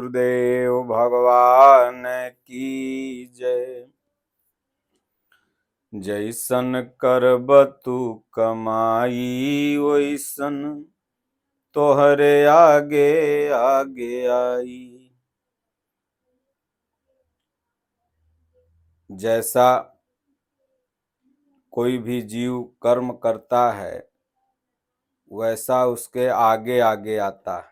गुरुदेव भगवान की जय। जैसन करब तू कमाई वैसन तोहरे आगे आगे आई। जैसा कोई भी जीव कर्म करता है वैसा उसके आगे आगे आता है,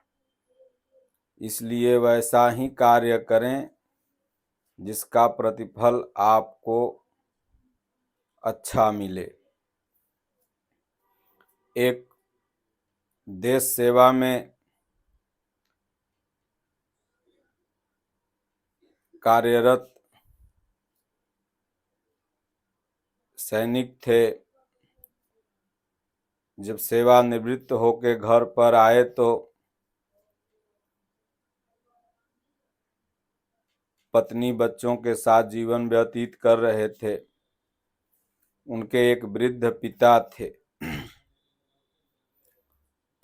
इसलिए वैसा ही कार्य करें जिसका प्रतिफल आपको अच्छा मिले। एक देश सेवा में कार्यरत सैनिक थे। जब सेवानिवृत्त होके घर पर आए तो पत्नी बच्चों के साथ जीवन व्यतीत कर रहे थे। उनके एक वृद्ध पिता थे,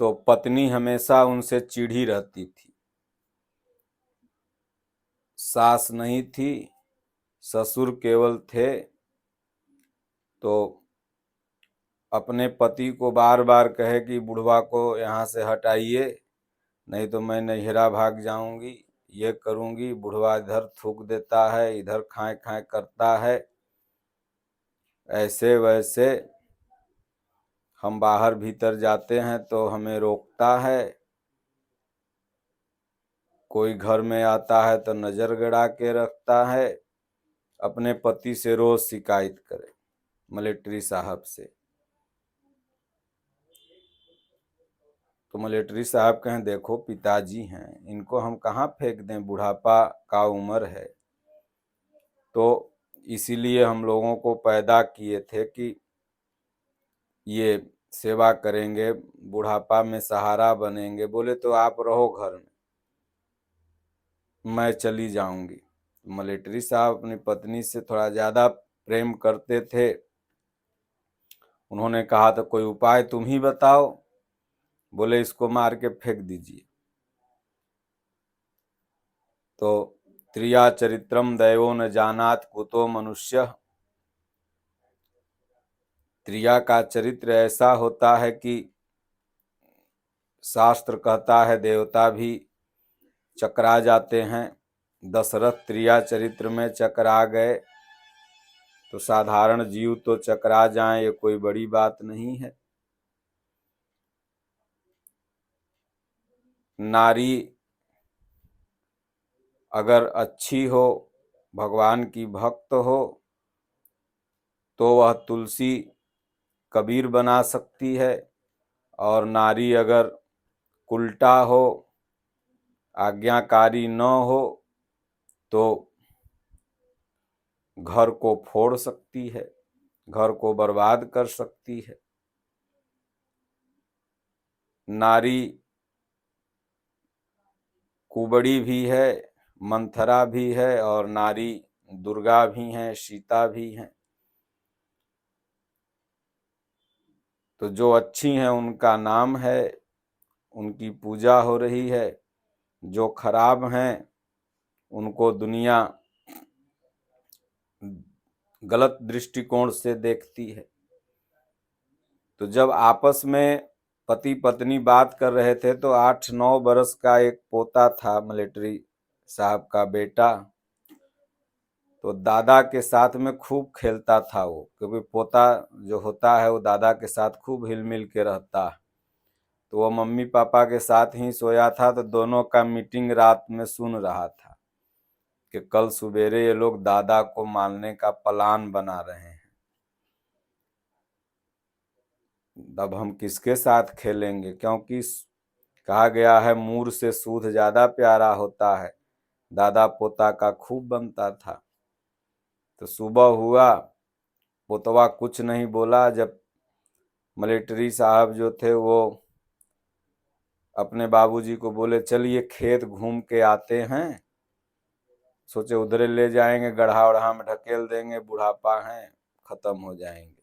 तो पत्नी हमेशा उनसे चिढ़ी रहती थी। सास नहीं थी, ससुर केवल थे, तो अपने पति को बार बार कहे कि बुढ़वा को यहाँ से हटाइए, नहीं तो मैं नैहरा भाग जाऊंगी, ये करूंगी। बुढ़वा इधर थूक देता है, इधर खाए खाए करता है। ऐसे वैसे हम बाहर भीतर जाते हैं तो हमें रोकता है। कोई घर में आता है तो नजर गड़ा के रखता है। अपने पति से रोज शिकायत करे, मिलिट्री साहब से। तो मिलिट्री साहब कहें देखो पिताजी हैं, इनको हम कहाँ फेंक दें, बुढ़ापा का उम्र है। तो इसीलिए हम लोगों को पैदा किए थे कि ये सेवा करेंगे, बुढ़ापा में सहारा बनेंगे। बोले तो आप रहो घर में, मैं चली जाऊंगी। मिलिट्री साहब अपनी पत्नी से थोड़ा ज्यादा प्रेम करते थे। उन्होंने कहा तो कोई उपाय तुम ही बताओ। बोले इसको मार के फेंक दीजिए। तो त्रिया चरित्रम दैवो न जानात कुतो मनुष्य। त्रिया का चरित्र ऐसा होता है कि शास्त्र कहता है देवता भी चकरा जाते हैं। दशरथ त्रिया चरित्र में चकरा गए, तो साधारण जीव तो चकरा जाएं ये कोई बड़ी बात नहीं है। नारी अगर अच्छी हो, भगवान की भक्त हो, तो वह तुलसी कबीर बना सकती है। और नारी अगर उल्टा हो, आज्ञाकारी न हो, तो घर को फोड़ सकती है, घर को बर्बाद कर सकती है। नारी कुबड़ी भी है, मंथरा भी है, और नारी दुर्गा भी हैं, सीता भी हैं। तो जो अच्छी हैं उनका नाम है, उनकी पूजा हो रही है। जो खराब हैं उनको दुनिया गलत दृष्टिकोण से देखती है। तो जब आपस में पति पत्नी बात कर रहे थे तो 8-9 बरस का एक पोता था, मिलिट्री साहब का बेटा। तो दादा के साथ में खूब खेलता था वो, क्योंकि पोता जो होता है वो दादा के साथ खूब हिल मिल के रहता है। तो वो मम्मी पापा के साथ ही सोया था, तो दोनों का मीटिंग रात में सुन रहा था कि कल सवेरे ये लोग दादा को मारने का प्लान बना रहे हैं। अब हम किसके साथ खेलेंगे, क्योंकि कहा गया है मूर से सूद ज्यादा प्यारा होता है। दादा पोता का खूब बनता था। तो सुबह हुआ, पोतवा कुछ नहीं बोला। जब मिलिट्री साहब जो थे वो अपने बाबूजी को बोले चलिए खेत घूम के आते हैं, सोचे उधरे ले जाएंगे, गड्ढा वढ़ा में ढकेल देंगे, बुढ़ापा है खत्म हो जाएंगे।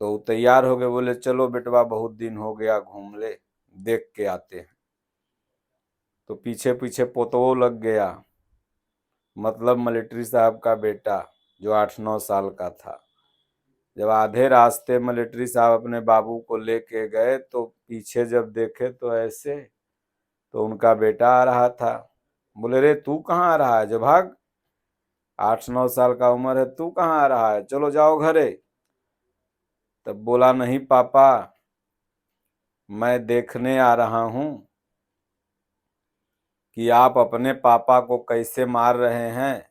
तो तैयार हो गए, बोले चलो बेटवा बहुत दिन हो गया, घूम ले, देख के आते हैं। तो पीछे पीछे पोतवो लग गया, मतलब मिलिट्री साहब का बेटा जो 8-9 साल का था। जब आधे रास्ते मिलिट्री साहब अपने बाबू को लेके गए तो पीछे जब देखे तो ऐसे, तो उनका बेटा आ रहा था। बोले, रे तू कहाँ आ रहा है, जो भाग, 8-9 साल का उम्र है, तू कहाँ आ रहा है, चलो जाओ घरे। तब बोला, नहीं पापा, मैं देखने आ रहा हूं कि आप अपने पापा को कैसे मार रहे हैं,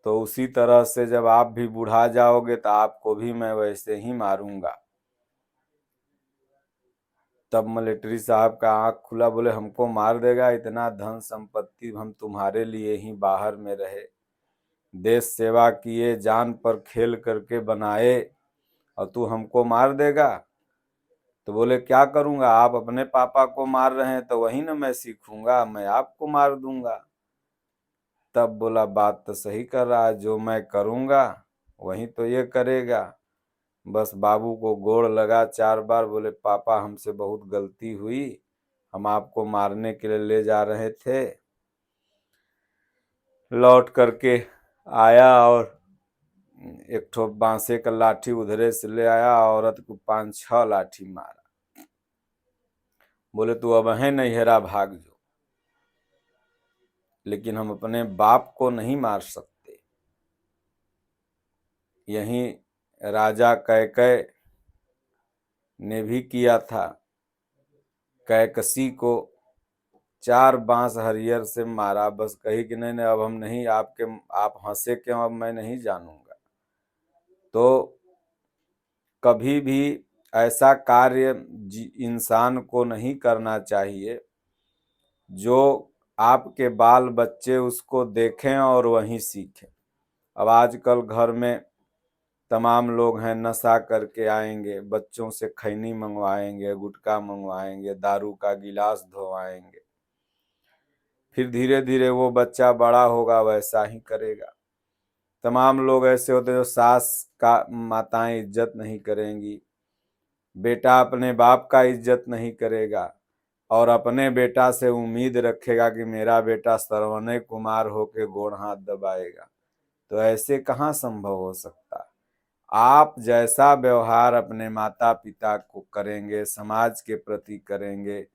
तो उसी तरह से जब आप भी बुढ़ा जाओगे तो आपको भी मैं वैसे ही मारूंगा। तब मिलिट्री साहब का आंख खुला, बोले, हमको मार देगा, इतना धन संपत्ति हम तुम्हारे लिए ही बाहर में रहे, देश सेवा किए, जान पर खेल करके बनाए, और तू हमको मार देगा। तो बोले, क्या करूंगा, आप अपने पापा को मार रहे हैं तो वही ना मैं सीखूंगा, मैं आपको मार दूंगा। तब बोला, बात तो सही कर रहा है, जो मैं करूंगा वही तो ये करेगा। बस बाबू को गोड़ लगा 4 बार, बोले, पापा हमसे बहुत गलती हुई, हम आपको मारने के लिए ले जा रहे थे। लौट करके आया और एक ठो बांसे का लाठी उधरे से ले आया, औरत को 5-6 लाठी मारा। बोले, तू अब है नैहरा भाग जो, लेकिन हम अपने बाप को नहीं मार सकते। यही राजा कैकय ने भी किया था, कैकसी को 4 बांस हरियर से मारा, बस कही कि नहीं नहीं अब हम नहीं, आप हंसे क्यों, अब मैं नहीं जानूंगा। तो कभी भी ऐसा कार्य इंसान को नहीं करना चाहिए जो आपके बाल बच्चे उसको देखें और वहीं सीखें। अब आजकल घर में तमाम लोग हैं, नशा करके आएंगे, बच्चों से खैनी मंगवाएंगे, गुटखा मंगवाएंगे, दारू का गिलास धोवाएंगे, फिर धीरे धीरे वो बच्चा बड़ा होगा वैसा ही करेगा। तमाम लोग ऐसे होते हैं जो सास का माताएं इज्जत नहीं करेंगी, बेटा अपने बाप का इज्जत नहीं करेगा और अपने बेटा से उम्मीद रखेगा कि मेरा बेटा सरवने कुमार होके गोड़ हाथ दबाएगा, तो ऐसे कहाँ संभव हो सकता। आप जैसा व्यवहार अपने माता पिता को करेंगे, समाज के प्रति करेंगे,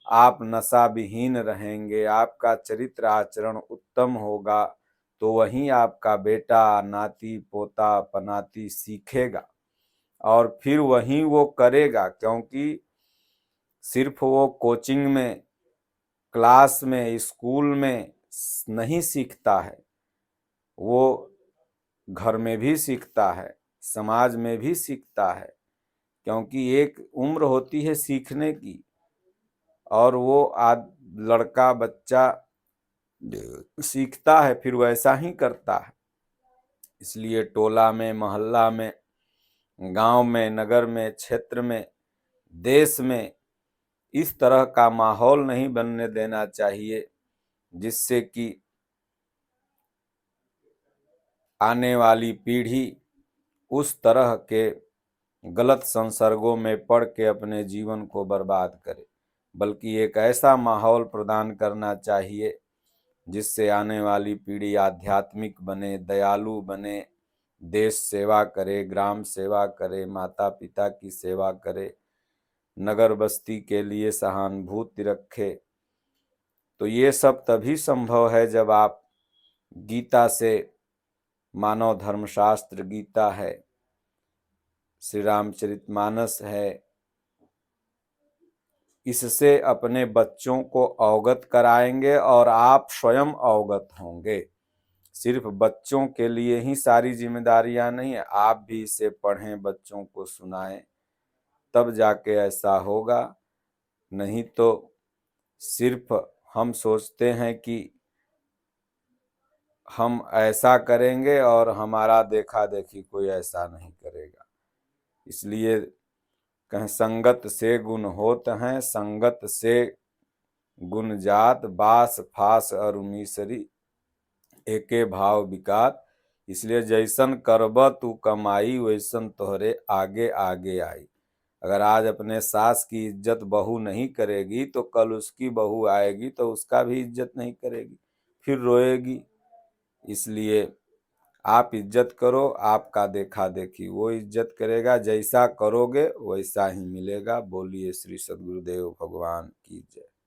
आप नशा विहीन रहेंगे, आपका चरित्र आचरण उत्तम होगा, तो वहीं आपका बेटा, नाती पोता पनाती सीखेगा और फिर वहीं वो करेगा। क्योंकि सिर्फ वो कोचिंग में, क्लास में, स्कूल में नहीं सीखता है, वो घर में भी सीखता है, समाज में भी सीखता है। क्योंकि एक उम्र होती है सीखने की, और वो लड़का बच्चा सीखता है फिर वैसा ही करता है। इसलिए टोला में, मोहल्ला में, गांव में, नगर में, क्षेत्र में, देश में इस तरह का माहौल नहीं बनने देना चाहिए जिससे कि आने वाली पीढ़ी उस तरह के गलत संसर्गों में पड़ के अपने जीवन को बर्बाद करे, बल्कि एक ऐसा माहौल प्रदान करना चाहिए जिससे आने वाली पीढ़ी आध्यात्मिक बने, दयालु बने, देश सेवा करे, ग्राम सेवा करे, माता पिता की सेवा करे, नगर बस्ती के लिए सहानुभूति रखे। तो ये सब तभी संभव है जब आप गीता से, मानव धर्मशास्त्र गीता है, श्री रामचरितमानस है, इससे अपने बच्चों को अवगत कराएंगे और आप स्वयं अवगत होंगे। सिर्फ बच्चों के लिए ही सारी जिम्मेदारियां नहीं है, आप भी इसे पढ़ें, बच्चों को सुनाएं, तब जाके ऐसा होगा। नहीं तो सिर्फ हम सोचते हैं कि हम ऐसा करेंगे और हमारा देखा देखी कोई ऐसा नहीं करेगा। इसलिए कहें, संगत से गुण होत हैं, संगत से गुण जात, बास फास और मिसरी एके भाव विकात। इसलिए जैसन करब तू कमाई, वैसन तोहरे आगे आगे आई। अगर आज अपने सास की इज्जत बहू नहीं करेगी तो कल उसकी बहू आएगी तो उसका भी इज्जत नहीं करेगी, फिर रोएगी। इसलिए आप इज्जत करो, आपका देखा देखी वो इज्जत करेगा, जैसा करोगे वैसा ही मिलेगा। बोलिए श्री सद्गुरुदेव भगवान की जय।